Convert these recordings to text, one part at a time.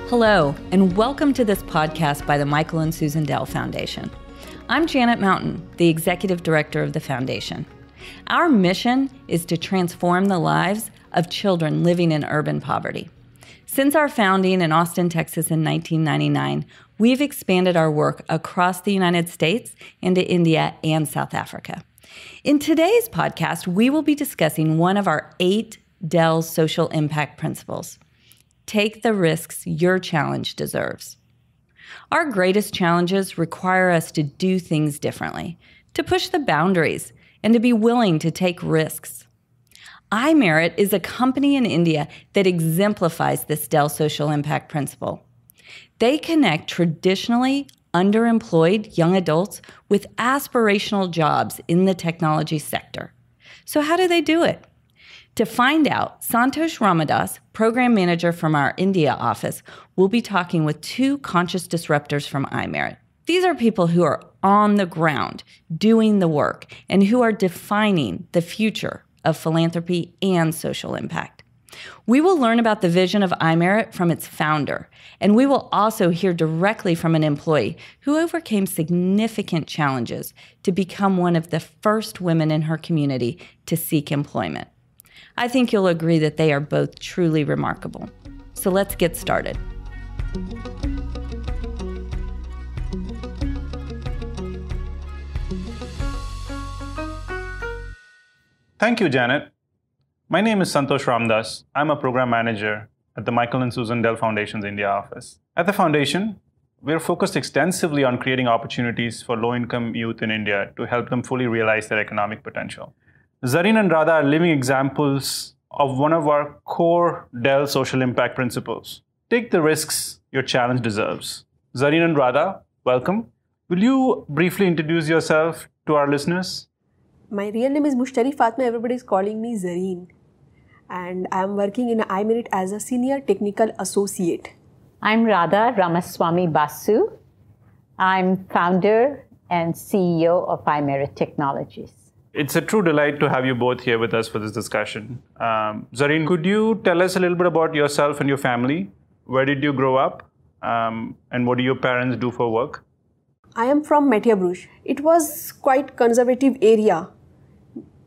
Hello, and welcome to this podcast by the Michael and Susan Dell Foundation. I'm Janet Mountain, the Executive Director of the Foundation. Our mission is to transform the lives of children living in urban poverty. Since our founding in Austin, Texas in 1999, we've expanded our work across the United States into India and South Africa. In today's podcast, we will be discussing one of our 8 Dell social impact principles. Take the risks your challenge deserves. Our greatest challenges require us to do things differently, to push the boundaries, and to be willing to take risks. iMerit is a company in India that exemplifies this Dell social impact principle. They connect traditionally underemployed young adults with aspirational jobs in the technology sector. So how do they do it? To find out, Santosh Ramadas, program manager from our India office, will be talking with 2 conscious disruptors from iMerit. These are people who are on the ground, doing the work, and who are defining the future of philanthropy and social impact. We will learn about the vision of iMerit from its founder, and we will also hear directly from an employee who overcame significant challenges to become one of the first women in her community to seek employment. I think you'll agree that they are both truly remarkable. So let's get started. Thank you, Janet. My name is Santosh Ramdas. I'm a program manager at the Michael and Susan Dell Foundation's India office. At the foundation, we're focused extensively on creating opportunities for low-income youth in India to help them fully realize their economic potential. Zareen and Radha are living examples of one of our core Dell social impact principles. Take the risks your challenge deserves. Zareen and Radha, welcome. Will you briefly introduce yourself to our listeners? My real name is Mushtari Fatma. Everybody is calling me Zareen. And I am working in iMerit as a senior technical associate. I'm Radha Ramaswamy Basu. I'm founder and CEO of iMerit Technologies. It's a true delight to have you both here with us for this discussion. Zareen, could you tell us a little bit about yourself and your family? Where did you grow up? And what do your parents do for work? I am from Madhya Pradesh. It was quite conservative area.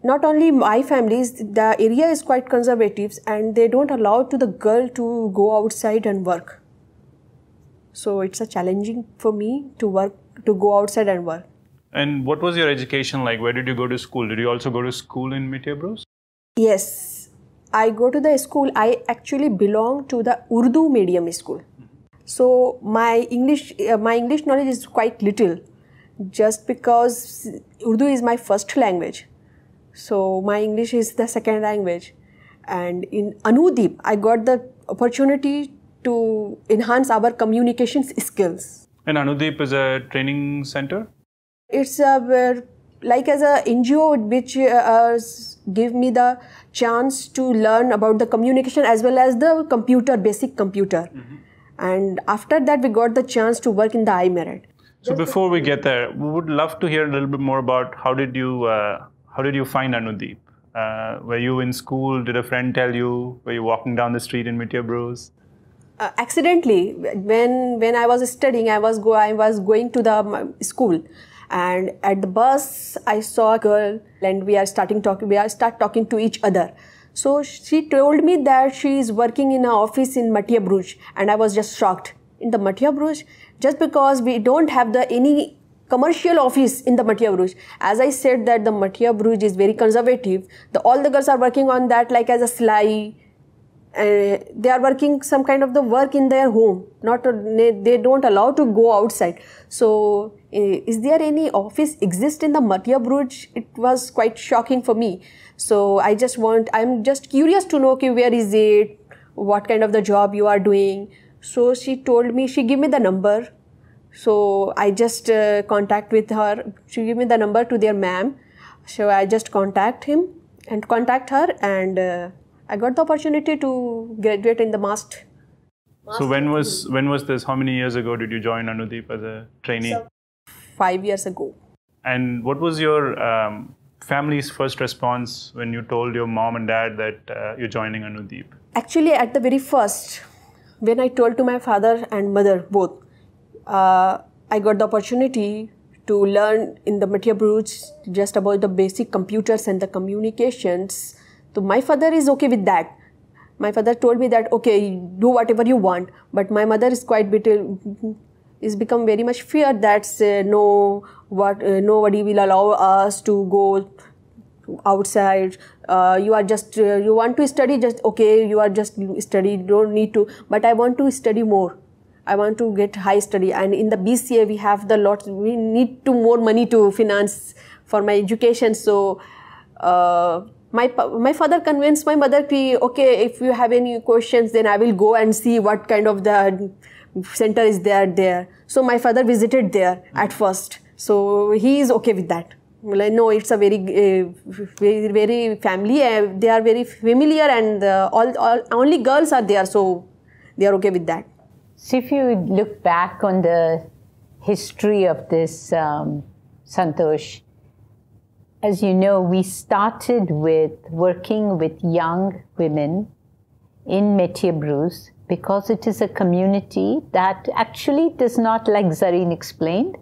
Not only my family, the area is quite conservative and they don't allow to the girl to go outside and work. So it's a challenging for me to go outside and work. And what was your education like? Where did you go to school? Did you also go to school in Madhya Pradesh? Yes, I go to the school. I actually belong to the Urdu medium school. So my English knowledge is quite little, just because Urdu is my first language. So my English is the second language. And in Anudeep, I got the opportunity to enhance our communications skills. And Anudeep is a training center? It's like as a NGO which give me the chance to learn about the communication as well as the computer, basic computer. Mm-hmm. And after that, we got the chance to work in the iMerit. So before we get there, we would love to hear a little bit more about how did you find Anudeep? Were you in school? Did a friend tell you? Were you walking down the street in Madhya Pradesh? Accidentally, when I was studying, I was going to the school. And at the bus, I saw a girl and we start talking to each other. So she told me that she is working in an office in Madhya Pradesh, and I was just shocked. In the Madhya Pradesh, just because we don't have any commercial office in the Madhya Pradesh. As I said that the Madhya Pradesh is very conservative. All the girls are working on that like as a SLAI. They are working some kind of the work in their home. They don't allow to go outside. So is there any office exist in the Madhya Pradesh? It was quite shocking for me. So I'm just curious to know, okay, where is it? What kind of the job you are doing? So she gave me the number. So I just contact with her. She gave me the number to their ma'am. So I just contact her and I got the opportunity to graduate in the master. So when was this? How many years ago did you join Anudeep as a trainee? 5 years ago. And what was your family's first response when you told your mom and dad that you're joining Anudeep? Actually, at the very first, when I told to my father and mother both, I got the opportunity to learn in the Madhya Bruce just about the basic computers and the communications. So my father is okay with that. My father told me that, okay, do whatever you want. But my mother is quite is become very much feared that nobody will allow us to go outside. You are just, you want to study, just okay, you are just study, you don't need to. But I want to study more. I want to get high study. And in the BCA, we have we need more money to finance for my education. So, my father convinced my mother, okay, if you have any questions, then I will go and see what kind of the center is there. So my father visited there at first. So he is okay with that. Like, no, it's a very, very family. They are very familiar, and only girls are there, so they are okay with that. So if you look back on the history of this, Santosh, as you know, we started with working with young women in Madhya Bruce because it is a community that actually does not, like Zareen explained,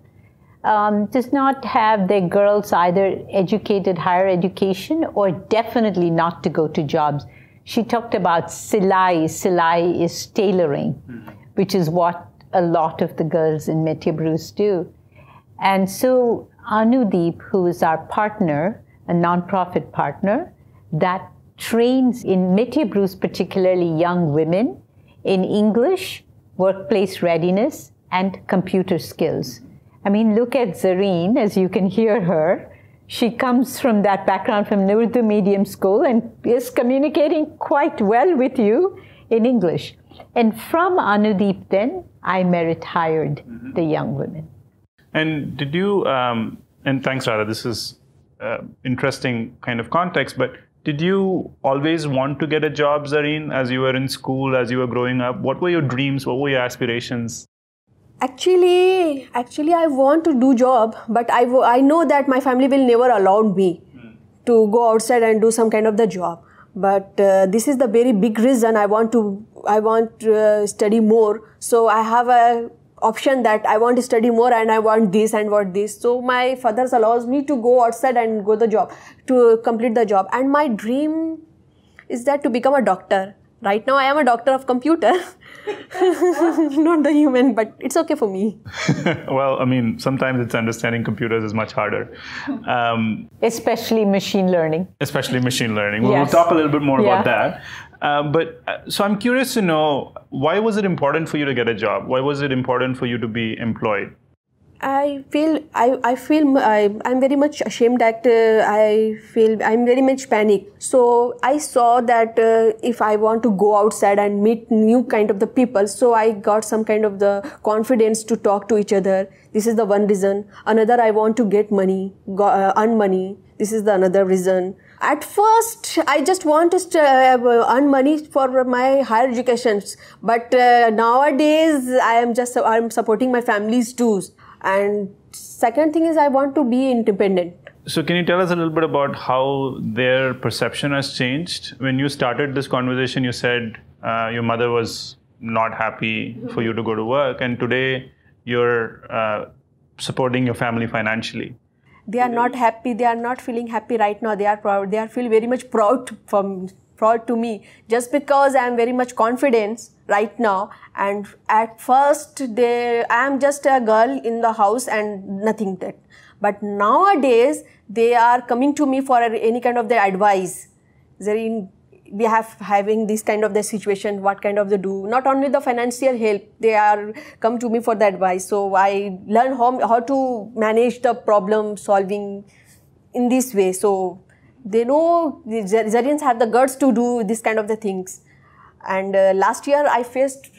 does not have their girls either educated higher education or definitely not to go to jobs. She talked about Silai. Silai is tailoring, which is what a lot of the girls in Madhya Bruce do. And so Anudeep, who is our partner, a non-profit partner, that trains in Madhya Bruce, particularly young women, in English, workplace readiness, and computer skills. I mean, look at Zareen, as you can hear her. She comes from that background from Urdu medium school and is communicating quite well with you in English. And from Anudeep then, iMerit hired the young women. And did you, and thanks Radha, this is interesting kind of context, but did you always want to get a job, Zareen, as you were in school, as you were growing up? What were your dreams? What were your aspirations? Actually, I want to do job, but I know that my family will never allow me to go outside and do some kind of the job. But this is the very big reason I want to study more. So I have a option that I want to study more and I want this and want this. So my father allows me to go outside and go the job, to complete the job. And my dream is that to become a doctor. Right now I am a doctor of computer, not the human, but it's okay for me. Well, I mean, sometimes it's understanding computers is much harder. Especially machine learning. Especially machine learning. Yes. We'll talk a little bit more about that. So I'm curious to know, why was it important for you to get a job? Why was it important for you to be employed? I'm very much ashamed that I'm very much panic. So I saw that if I want to go outside and meet new kind of the people, so I got some kind of the confidence to talk to each other. This is the one reason. Another, I want to get money, earn money. This is the another reason. At first, I just want to earn money for my higher educations. But nowadays, I'm supporting my families too. And second thing is I want to be independent. So can you tell us a little bit about how their perception has changed? When you started this conversation, you said your mother was not happy for you to go to work, and today you're supporting your family financially. They are not happy. They are not feeling happy right now. They are proud. They are feel very much proud to me, just because I am very much confident right now. And at first, I am just a girl in the house and nothing that. But nowadays, they are coming to me for any kind of the advice. We have having this kind of the situation, what kind of the do. Not only the financial help, they are come to me for the advice. So I learn how to manage the problem solving in this way. So they know the Zareens have the guts to do this kind of the things. And last year I faced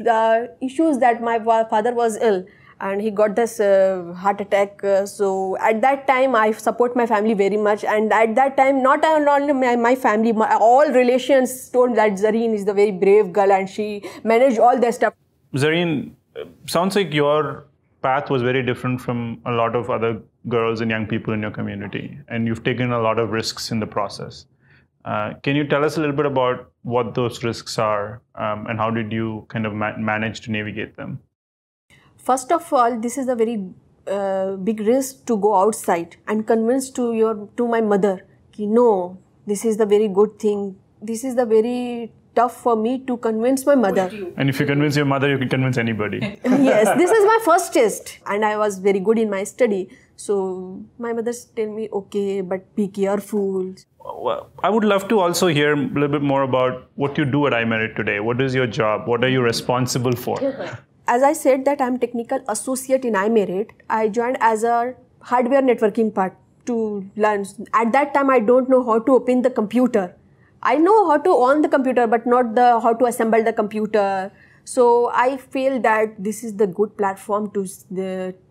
issues that my father was ill and he got this heart attack. So at that time I support my family very much. And at that time, not only my family, all relations told that Zareen is the very brave girl and she managed all their stuff. Zareen, sounds like your path was very different from a lot of other girls and young people in your community, and you've taken a lot of risks in the process. Can you tell us a little bit about what those risks are and how did you kind of manage to navigate them? First of all, this is a very big risk to go outside and convince to my mother, no, this is the very good thing. This is the very tough for me to convince my mother. And if you convince your mother, you can convince anybody. Yes, this is my first test and I was very good in my study. So my mother tell me, okay, but be careful. Well, I would love to also hear a little bit more about what you do at iMerit today. What is your job? What are you responsible for? As I said that I'm technical associate in iMerit, I joined as a hardware networking part to learn. At that time, I don't know how to open the computer. I know how to on the computer, but not how to assemble the computer. So I feel that this is the good platform to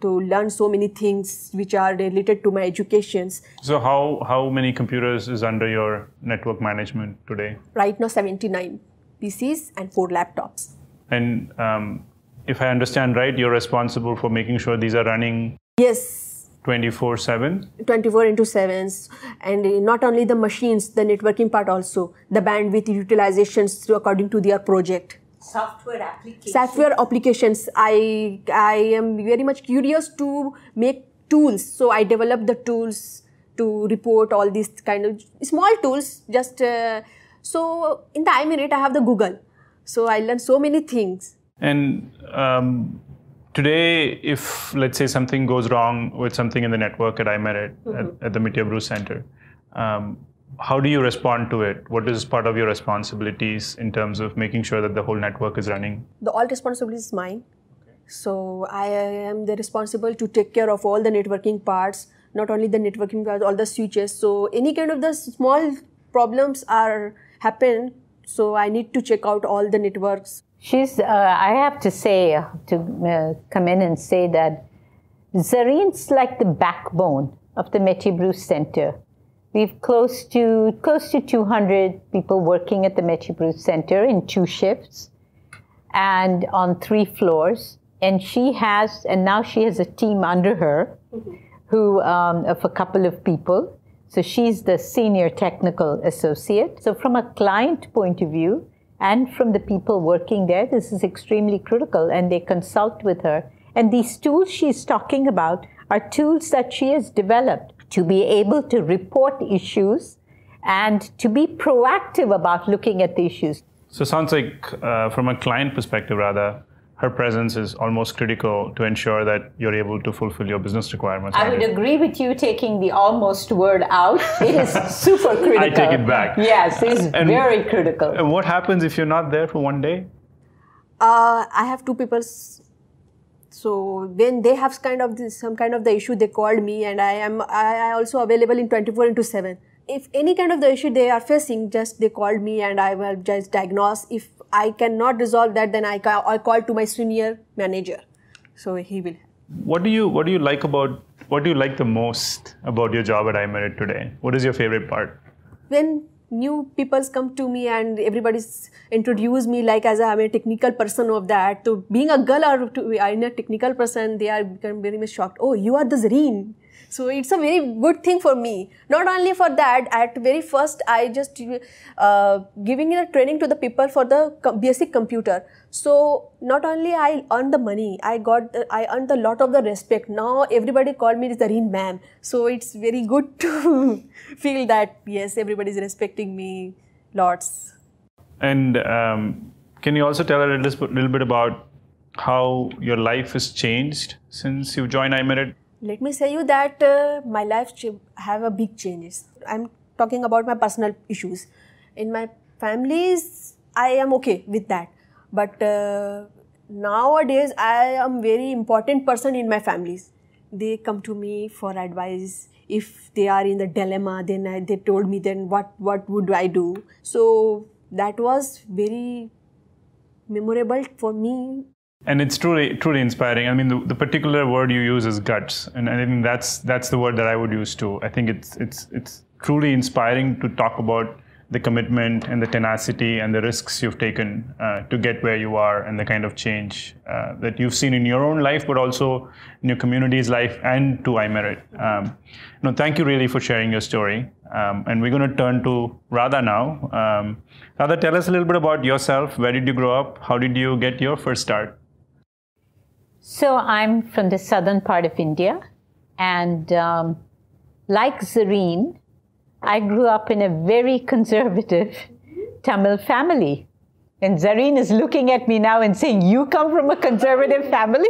learn so many things which are related to my educations. So how many computers is under your network management today? Right now, 79 PCs and 4 laptops. And if I understand right, you're responsible for making sure these are running. Yes. 24/7? 24/7, and not only the machines, the networking part also, the bandwidth utilizations according to their project. Software applications. Software applications. I am very much curious to make tools, so I developed the tools to report all these kind of small tools. So in the iMerit, I have the Google, so I learned so many things. And today, if let's say something goes wrong with something in the network at iMerit, at the Mitya Bruce Center, how do you respond to it? What is part of your responsibilities in terms of making sure that the whole network is running? All responsibility is mine. Okay. So I am the responsible to take care of all the networking parts, not only the networking parts, all the switches. So any kind of the small problems happen, so I need to check out all the networks. I have to say, to come in and say that Zareen's like the backbone of the Mitya Bruce Center. We've close to 200 people working at the Mitya Bruce Center in 2 shifts and on 3 floors. And now she has a team under her of a couple of people. So she's the senior technical associate. So from a client point of view, and from the people working there, this is extremely critical, and they consult with her. And these tools she's talking about are tools that she has developed to be able to report issues and to be proactive about looking at the issues. So it sounds like, from a client perspective rather, her presence is almost critical to ensure that you're able to fulfill your business requirements. I would agree with you taking the almost word out. It is super critical. I take it back. Yes, it's very critical. And what happens if you're not there for one day? I have 2 people. So when they have some kind of the issue, they called me, and I also available in 24/7. If any kind of the issue they are facing, just they called me and I will just diagnose. If I cannot resolve that, then I call to my senior manager. So he will. What do you like the most about your job at iMerit today? What is your favorite part? When new people come to me and everybody's introduce me like as I'm a technical person of that. To being a girl or I'm a technical person, they are become very much shocked. Oh, you are the Zareen. So it's a very good thing for me. Not only for that, at very first I just giving a training to the people for the basic computer. So not only I earned the money, I earned a lot of the respect. Now everybody called me Zareen ma'am. So it's very good to feel that yes, everybody is respecting me lots. And can you also tell a little bit about how your life has changed since you joined iMerit? Let me say you that my life have a big changes. I'm talking about my personal issues. In my families, I am okay with that. But nowadays, I am very important person in my families. They come to me for advice. If they are in the dilemma, then they told me then what would I do. So that was very memorable for me. And it's truly inspiring. I mean, the particular word you use is guts, and I think that's the word that I would use too. I think it's truly inspiring to talk about the commitment and the tenacity and the risks you've taken to get where you are, and the kind of change that you've seen in your own life, but also in your community's life and to iMerit. Thank you really for sharing your story. And we're going to turn to Radha now. Radha, tell us a little bit about yourself. Where did you grow up? How did you get your first start? So I'm from the southern part of India. And like Zareen, I grew up in a very conservative Tamil family. And Zareen is looking at me now and saying, you come from a conservative family?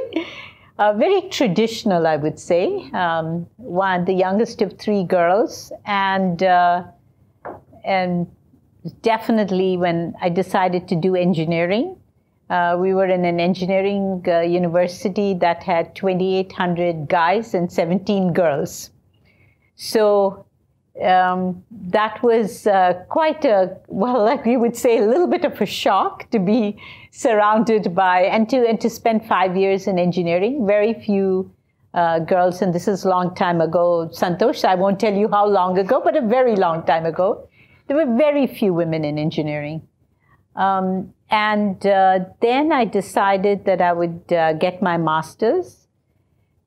Very traditional, I would say. The youngest of 3 girls. And definitely when I decided to do engineering, we were in an engineering university that had 2,800 guys and 17 girls. So that was quite like you would say, a little bit of a shock to be surrounded by, and to spend 5 years in engineering. Very few girls, and this is a long time ago, Santosh, I won't tell you how long ago, but a very long time ago. There were very few women in engineering. And then I decided that I would get my master's.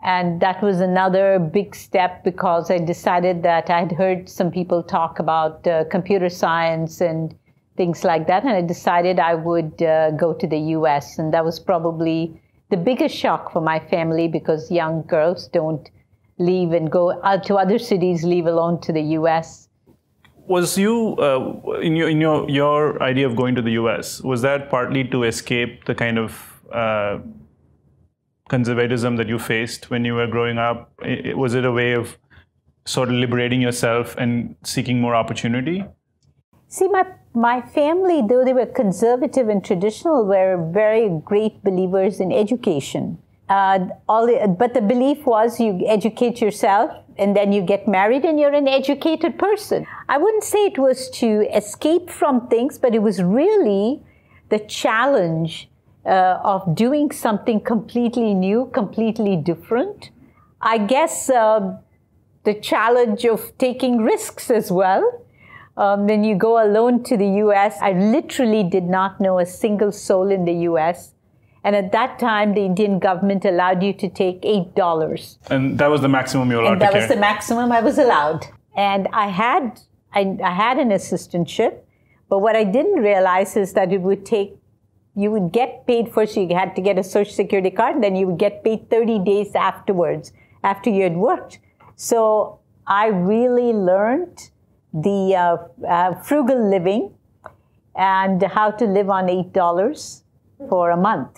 And that was another big step, because I decided that I'd heard some people talk about computer science and things like that. And I decided I would go to the US. And that was probably the biggest shock for my family, because young girls don't leave and go out to other cities, leave alone to the US. Was you, in your idea of going to the US, was that partly to escape the kind of conservatism that you faced when you were growing up? Was it a way of sort of liberating yourself and seeking more opportunity? See, my family, though they were conservative and traditional, were very great believers in education. But the belief was you educate yourself and then you get married and you're an educated person. I wouldn't say it was to escape from things, but it was really the challenge of doing something completely new, completely different. I guess the challenge of taking risks as well. When you go alone to the US, I literally did not know a single soul in the US. And at that time, the Indian government allowed you to take $8. And that was the maximum you were allowed to carry? And that was the maximum I was allowed. And I had an assistantship, but what I didn't realize is that it would take, you would get paid first, you had to get a Social Security card, and then you would get paid 30 days afterwards, after you had worked. So I really learned the frugal living and how to live on $8 for a month.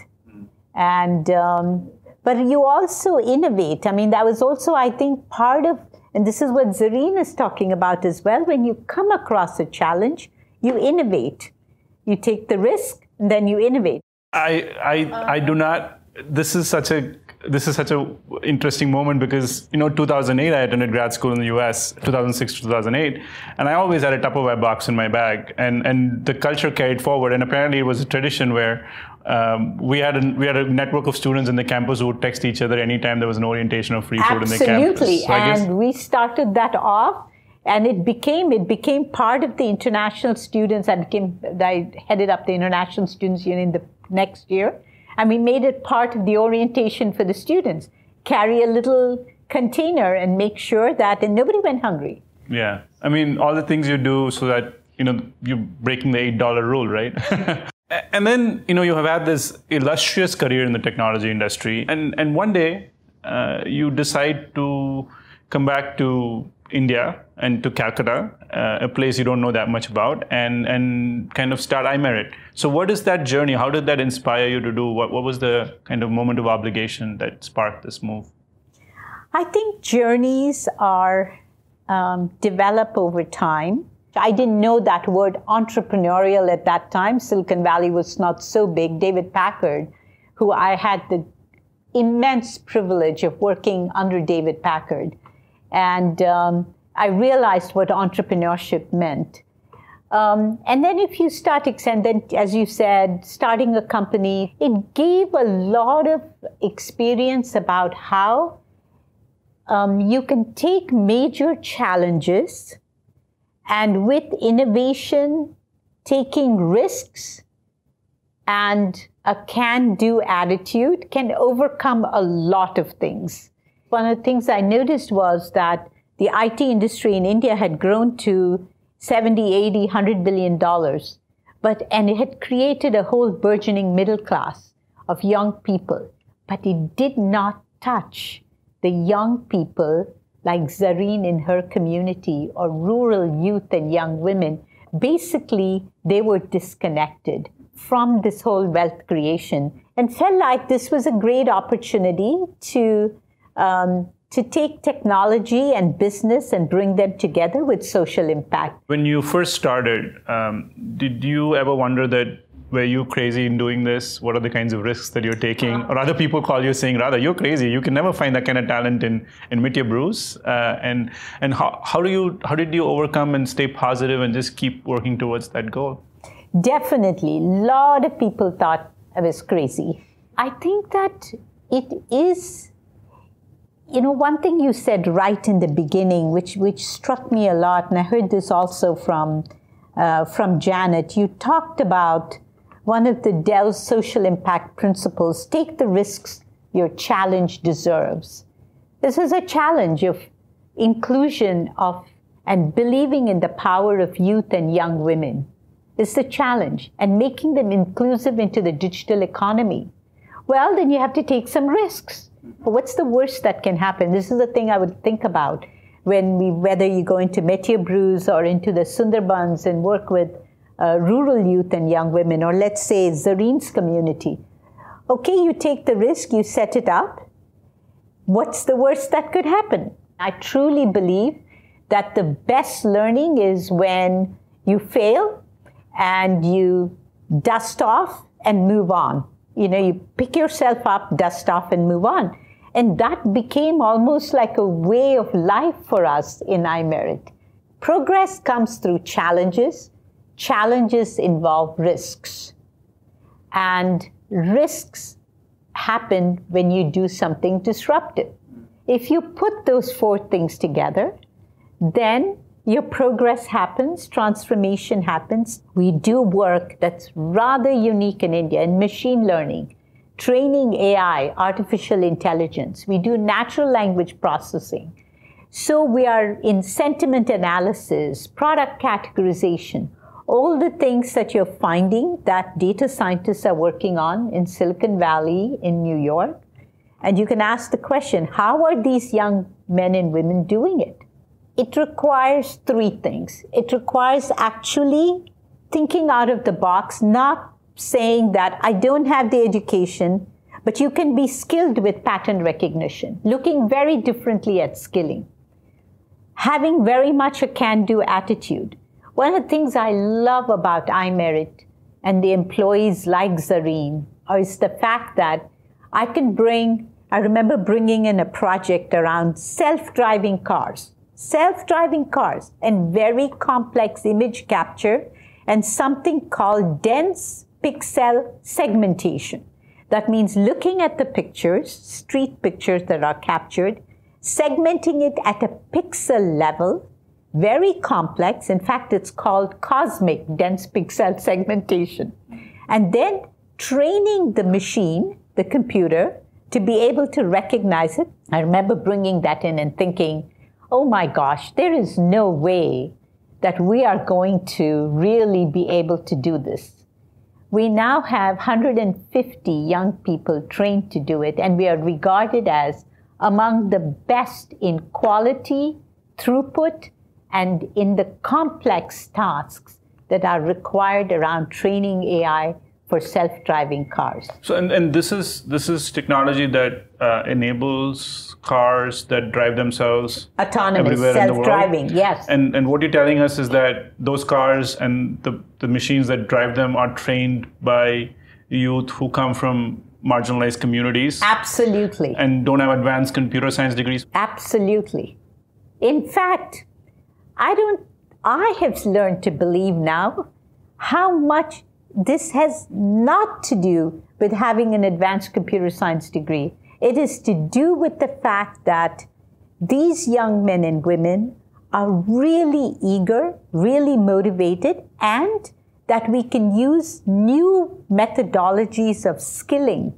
And but you also innovate. I mean, that was also, I think, part of, and this is what Zareen is talking about as well. When you come across a challenge, you innovate. You take the risk, and then you innovate. I do not. This is such a interesting moment, because 2008 I attended grad school in the US, 2006 to 2008, and I always had a Tupperware box in my bag, and the culture carried forward. And apparently it was a tradition where we had a network of students in the campus who would text each other anytime there was an orientation or free food in the campus. Absolutely, so and we started that off. And it became part of the international students. I headed up the International Students Union the next year. And we made it part of the orientation for the students. Carry a little container and make sure that, and nobody went hungry. Yeah. I mean, all the things you do so that, you're breaking the $8 rule, right? And then, you have had this illustrious career in the technology industry. And one day, you decide to come back to India and to Calcutta, a place you don't know that much about, and kind of start iMerit. So what is that journey? How did that inspire you to do? What was the kind of moment of obligation that sparked this move? I think journeys are develop over time. I didn't know that word entrepreneurial at that time. Silicon Valley was not so big. David Packard, who I had the immense privilege of working under David Packard. And I realized what entrepreneurship meant. And then if you start, and then as you said, starting a company, it gave a lot of experience about how you can take major challenges And with innovation, taking risks, and a can-do attitude can overcome a lot of things. One of the things I noticed was that the IT industry in India had grown to 70, 80, $100 billion. And it had created a whole burgeoning middle class of young people. But it did not touch the young people like Zareen in her community or rural youth and young women. Basically, they were disconnected from this whole wealth creation and felt like this was a great opportunity to take technology and business and bring them together with social impact. When you first started, did you ever wonder that, were you crazy in doing this? What are the kinds of risks that you're taking? Or other people call you saying, rather, you're crazy. You can never find that kind of talent in Mitya Bruce. And how did you overcome and stay positive and just keep working towards that goal? Definitely. A lot of people thought I was crazy. I think that it is, one thing you said right in the beginning, which struck me a lot, and I heard this also from Janet. You talked about one of the Dell's social impact principles: take the risks your challenge deserves. This is a challenge of inclusion and believing in the power of youth and young women. It's the challenge, and making them inclusive into the digital economy. Well, then you have to take some risks. But what's the worst that can happen? This is the thing I would think about whether you go into Mitya Bruce or into the Sundarbans and work with rural youth and young women, or let's say Zareen's community. Okay, you take the risk, you set it up. What's the worst that could happen? I truly believe that the best learning is when you fail and you dust off and move on. You pick yourself up, dust off, and move on. And that became almost like a way of life for us in iMerit. Progress comes through challenges. Challenges involve risks. And risks happen when you do something disruptive. If you put those four things together, then your progress happens, transformation happens. We do work that's rather unique in India in machine learning, training AI, artificial intelligence. We do natural language processing. So we are in sentiment analysis, product categorization, all the things that you're finding that data scientists are working on in Silicon Valley, in New York. And you can ask the question, how are these young men and women doing it? It requires three things. It requires actually thinking out of the box, not saying that I don't have the education, but you can be skilled with pattern recognition, looking very differently at skilling, having very much a can-do attitude. One of the things I love about iMerit and the employees like Zareen is the fact that I remember bringing in a project around self-driving cars and very complex image capture and something called dense pixel segmentation. That means looking at the pictures, street pictures that are captured, segmenting it at a pixel level, very complex. In fact, it's called cosmic dense pixel segmentation. And then training the machine, the computer, to be able to recognize it. I remember bringing that in and thinking, oh my gosh, there is no way that we are going to really be able to do this. We now have 150 young people trained to do it, and we are regarded as among the best in quality, throughput, and in the complex tasks that are required around training AI for self-driving cars. So, and this is technology that enables cars that drive themselves autonomous, self-driving, yes. And what you're telling us is that those cars and the machines that drive them are trained by youth who come from marginalized communities. Absolutely. And don't have advanced computer science degrees. Absolutely. In fact, I have learned to believe now how much this has not to do with having an advanced computer science degree. It is to do with the fact that these young men and women are really eager, really motivated, and that we can use new methodologies of skilling,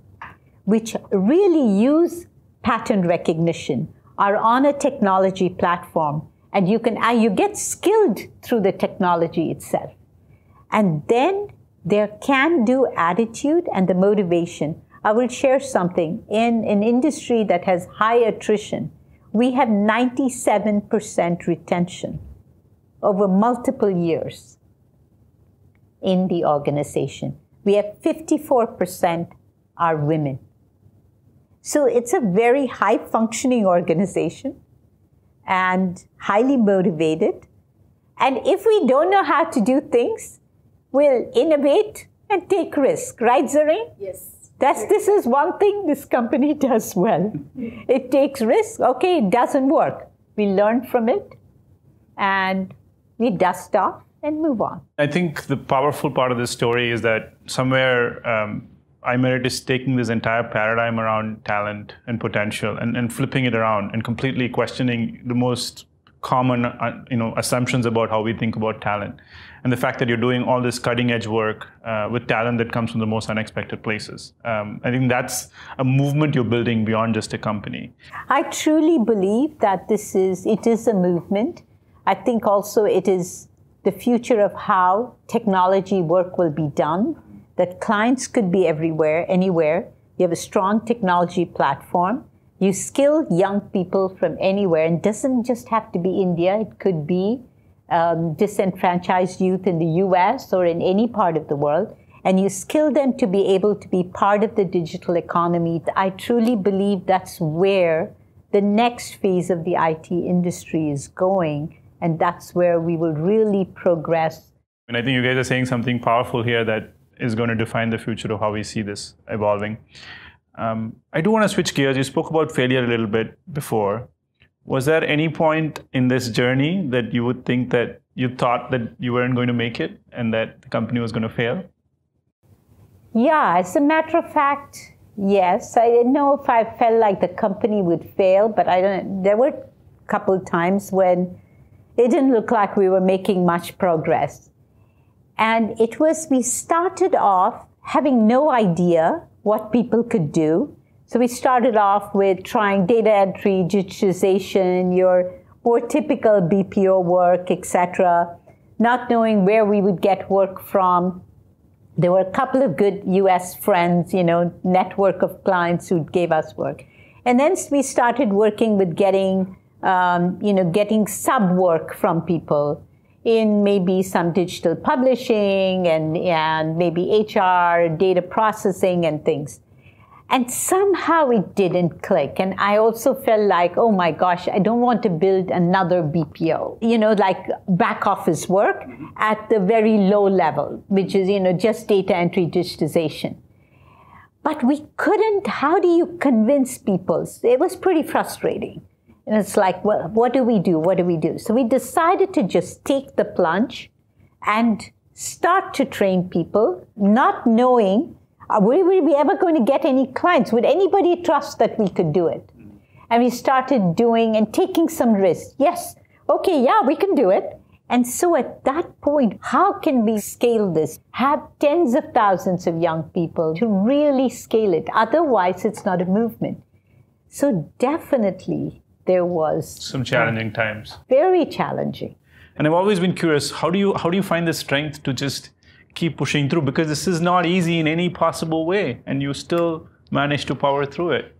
which really use pattern recognition, are on a technology platform, and you get skilled through the technology itself. And then their can-do attitude and the motivation. I will share something. In an industry that has high attrition, we have 97% retention over multiple years in the organization. We have 54% are women. So it's a very high-functioning organization and highly motivated. And if we don't know how to do things, we'll innovate and take risk. Right, Zareen? Yes. This is one thing this company does well. It takes risk. Okay, it doesn't work. We learn from it and we dust off and move on. I think the powerful part of this story is that somewhere iMerit is taking this entire paradigm around talent and potential and flipping it around and completely questioning the most common assumptions about how we think about talent. And the fact that you're doing all this cutting edge work with talent that comes from the most unexpected places. I think that's a movement you're building beyond just a company. I truly believe that it is a movement. I think also it is the future of how technology work will be done, that clients could be everywhere, anywhere. You have a strong technology platform. You skill young people from anywhere, and it doesn't just have to be India. It could be disenfranchised youth in the US or in any part of the world, and you skill them to be able to be part of the digital economy. I truly believe that's where the next phase of the IT industry is going, and that's where we will really progress. And I think you guys are saying something powerful here that is going to define the future of how we see this evolving. I do want to switch gears. You spoke about failure a little bit before. Was there any point in this journey that you would think that you thought that you weren't going to make it and that the company was going to fail? Yeah, as a matter of fact, yes. I didn't know if I felt like the company would fail, but there were a couple of times when it didn't look like we were making much progress. And we started off having no idea what people could do. So we started off with trying data entry, digitization, your more typical BPO work, etc., not knowing where we would get work from. There were a couple of good US friends, network of clients who gave us work. And then we started working with getting sub work from people in maybe some digital publishing and maybe HR, data processing and things. And somehow it didn't click. And I also felt like, oh my gosh, I don't want to build another BPO, like back office work at the very low level, which is, just data entry digitization. But we couldn't, how do you convince people? It was pretty frustrating. And it's like, well, what do we do? What do we do? So we decided to just take the plunge and start to train people, not knowing, were we ever going to get any clients? Would anybody trust that we could do it? And we started doing and taking some risks. Yes, okay, yeah, we can do it. And so at that point, how can we scale this? Have tens of thousands of young people to really scale it. Otherwise, it's not a movement. So definitely, there was some challenging times. Very challenging. And I've always been curious, how do you find the strength to just keep pushing through? Because this is not easy in any possible way, and you still manage to power through it.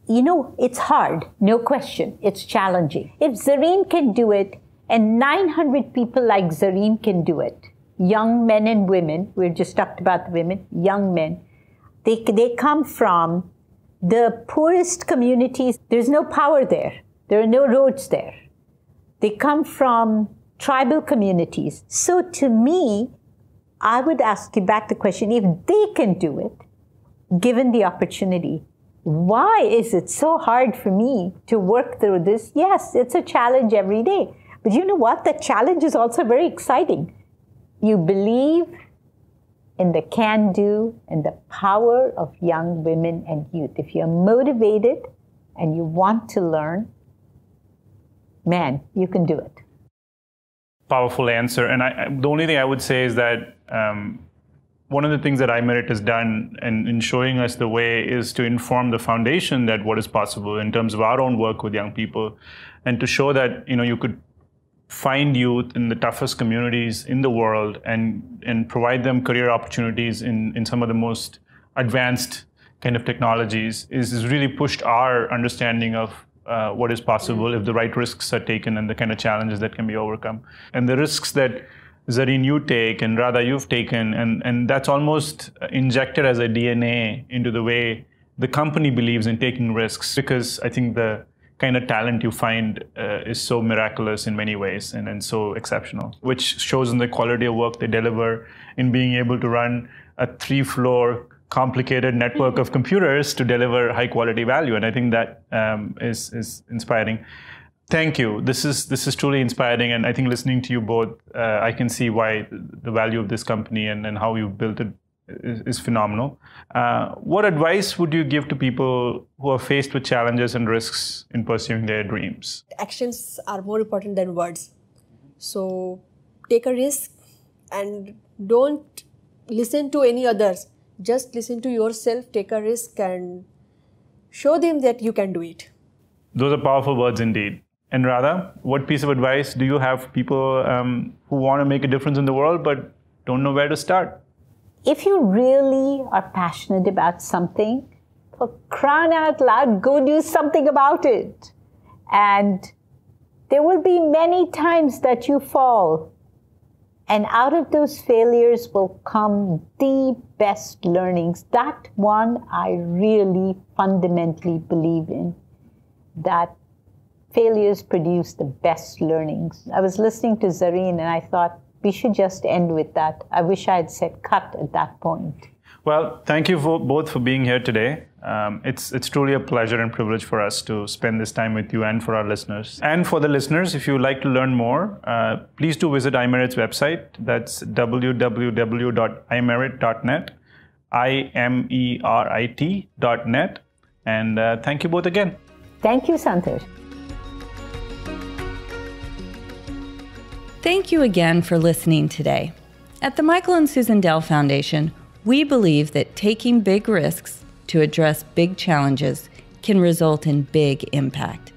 It's hard, no question. It's challenging. If Zareen can do it, and 900 people like Zareen can do it, young men and women, we just talked about the women, young men, they come from the poorest communities. There's no power there. There are no roads there. They come from tribal communities. So to me, I would ask you back the question, if they can do it, given the opportunity, why is it so hard for me to work through this? Yes, it's a challenge every day. But you know what? The challenge is also very exciting. You believe in the can-do and the power of young women and youth. If you're motivated and you want to learn, man, you can do it. powerful answer. And the only thing I would say is that one of the things that iMerit has done in showing us the way is to inform the foundation that what is possible in terms of our own work with young people, and to show that you could find youth in the toughest communities in the world and provide them career opportunities in some of the most advanced kind of technologies is really pushed our understanding of what is possible if the right risks are taken and the kind of challenges that can be overcome. And the risks that Zareen, you take, and Radha, you've taken, and that's almost injected as a DNA into the way the company believes in taking risks, because I think the kind of talent you find is so miraculous in many ways and so exceptional, which shows in the quality of work they deliver, in being able to run a 3-floor complicated network of computers to deliver high quality value. And I think that is inspiring. Thank you. This is truly inspiring, and I think listening to you both, I can see why the value of this company and how you've built it is phenomenal. What advice would you give to people who are faced with challenges and risks in pursuing their dreams? Actions are more important than words. So take a risk and don't listen to any others. Just listen to yourself, take a risk, and show them that you can do it. Those are powerful words indeed. And Radha, what piece of advice do you have for people who want to make a difference in the world but don't know where to start? If you really are passionate about something, for crying out loud, go do something about it. And there will be many times that you fall. And out of those failures will come the best learnings. That one I really fundamentally believe in, that failures produce the best learnings. I was listening to Zareen and I thought we should just end with that. I wish I had said cut at that point. Well, thank you both for being here today. It's truly a pleasure and privilege for us to spend this time with you and for our listeners. And for the listeners, if you would like to learn more, please do visit iMerit's website. That's www.imerit.net, imerit.net. And thank you both again. Thank you, Santosh. Thank you again for listening today. At the Michael and Susan Dell Foundation, we believe that taking big risks to address big challenges can result in big impact.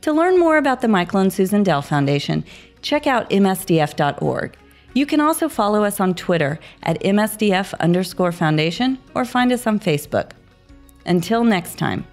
To learn more about the Michael and Susan Dell Foundation, check out msdf.org. You can also follow us on Twitter at msdf_foundation or find us on Facebook. Until next time.